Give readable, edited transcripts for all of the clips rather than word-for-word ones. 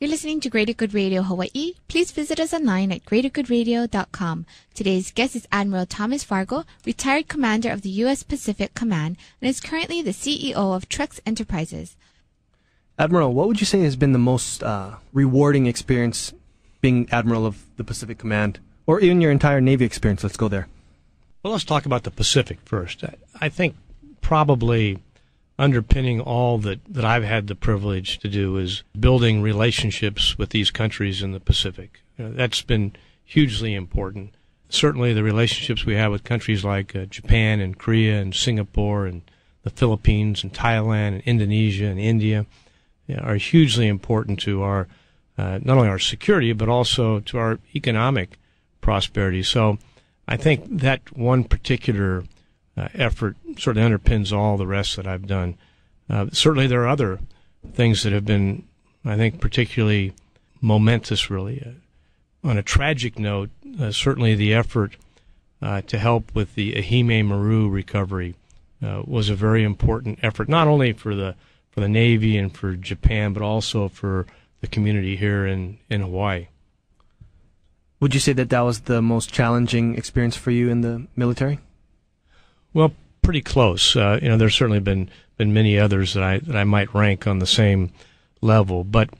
You're listening to Greater Good Radio Hawaii. Please visit us online at greatergoodradio.com. Today's guest is Admiral Thomas Fargo, retired commander of the U.S. Pacific Command, and is currently the CEO of Trex Enterprises. Admiral, what would you say has been the most rewarding experience being Admiral of the Pacific Command, or even your entire Navy experience? Let's go there. Well, let's talk about the Pacific first. I think probably underpinning all that I've had the privilege to do is building relationships with these countries in the Pacific. That's been hugely important. Certainly the relationships we have with countries like Japan and Korea and Singapore and the Philippines and Thailand and Indonesia and India are hugely important to our not only our security but also to our economic prosperity. So I think that one particular effort sort of underpins all the rest that I've done. Certainly there are other things that have been, I think, particularly momentous, really. On a tragic note, certainly the effort to help with the Ehime Maru recovery was a very important effort, not only for the Navy and for Japan, but also for the community here in Hawaii. Would you say that was the most challenging experience for you in the military? Well, pretty close. There's certainly been many others that I might rank on the same level, but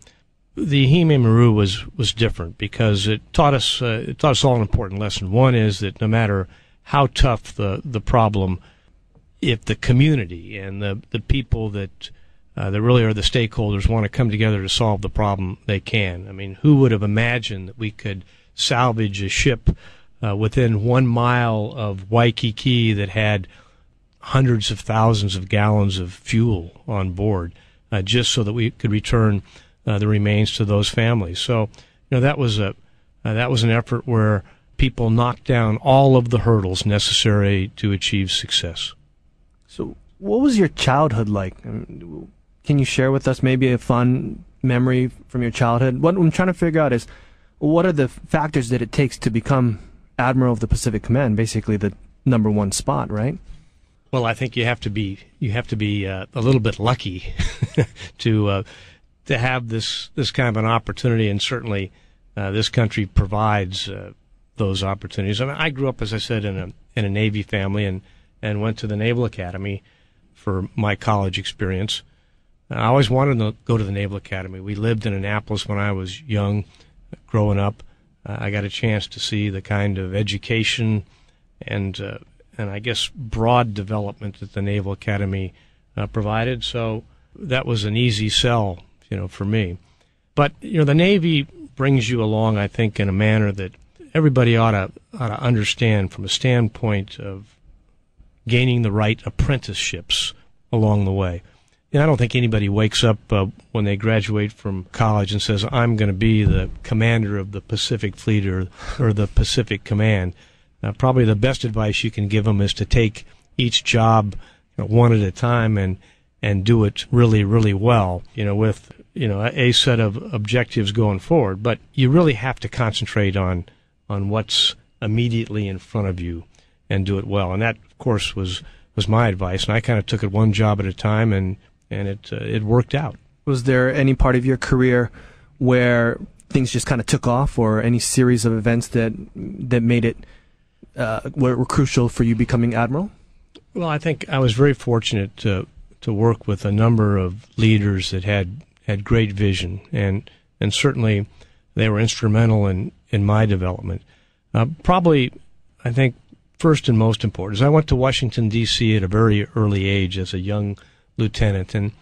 the Ehime Maru was different because it taught us all an important lesson. One is that no matter how tough the problem, if the community and the people that really are the stakeholders want to come together to solve the problem, they can. I mean, who would have imagined that we could salvage a ship within 1 mile of Waikiki that had hundreds of thousands of gallons of fuel on board, just so that we could return the remains to those families. So, that was an effort where people knocked down all of the hurdles necessary to achieve success. So, what was your childhood like? Can you share with us maybe a fun memory from your childhood? What I'm trying to figure out is, what are the factors that it takes to become Admiral of the Pacific Command, basically the number one spot, right? Well, I think you have to be a little bit lucky to have this kind of an opportunity, and certainly this country provides those opportunities. I mean, I grew up, as I said, in a Navy family and went to the Naval Academy for my college experience. I always wanted to go to the Naval Academy. We lived in Annapolis when I was young, growing up. I got a chance to see the kind of education and I guess broad development that the Naval Academy provided. So that was an easy sell, for me. But the Navy brings you along, I think, in a manner that everybody ought to understand from a standpoint of gaining the right apprenticeships along the way. I don't think anybody wakes up when they graduate from college and says, I'm going to be the commander of the Pacific Fleet or the Pacific Command. Probably the best advice you can give them is to take each job one at a time and do it really, really well, with a set of objectives going forward. But you really have to concentrate on what's immediately in front of you and do it well. And that, of course, was my advice. And I kind of took it one job at a time, and it worked out. Was there any part of your career where things just kind of took off, or any series of events that made it were crucial for you becoming Admiral? Well, I think I was very fortunate to work with a number of leaders that had great vision, and certainly they were instrumental in my development. Probably, I think, first and most important is I went to Washington, D.C. at a very early age as a young lieutenant, and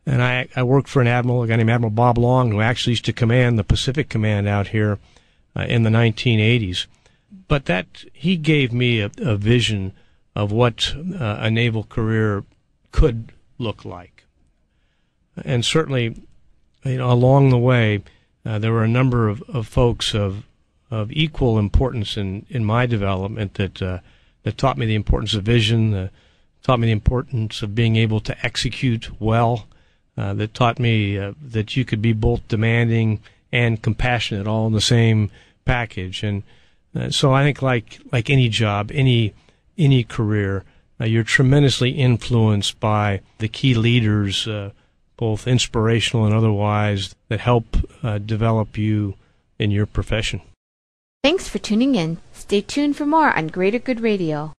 I worked for a guy named Admiral Bob Long, who actually used to command the Pacific Command out here in the 1980s. But he gave me a vision of what a naval career could look like. And certainly, along the way, there were a number of folks of equal importance in my development that taught me the importance of vision, taught me the importance of being able to execute well, that taught me that you could be both demanding and compassionate all in the same package. And so I think like any job, any career, you're tremendously influenced by the key leaders, both inspirational and otherwise, that help develop you in your profession. Thanks for tuning in. Stay tuned for more on Greater Good Radio.